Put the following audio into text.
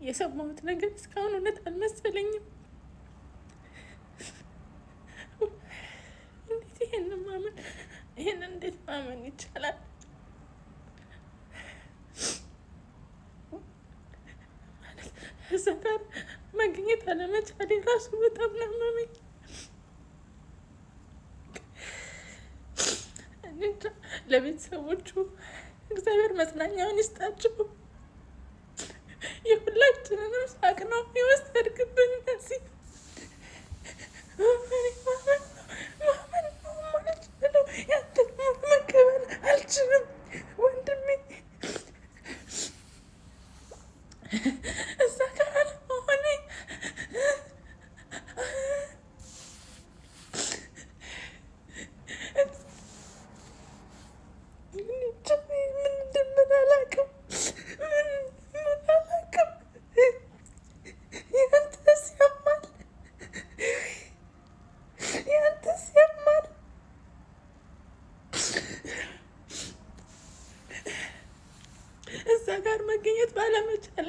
የሰማሁት ነገር እስካሁን እውነት አልመሰለኝም። እንዴት ይሄንን እንዴት ማመን ይቻላል? ማለት እዛ ጋር መገኘት አለመቻሌ ራሱ በጣም ነው ያመመኝ። ለቤተሰቦቹ እግዚአብሔር መጽናኛውን ይስጣችሁ። የሁላችንንም ሳቅ ነው የወሰድክብን። እነዚህ ማመን ማለት ነው። ያንተን መቀበል አልችልም ወንድሜ። እዛ ጋር አለመሆኔ ምን እንደምን አላውቅም። ያንተስ ያማል። እዛ ጋር መገኘት ባለመቻሌ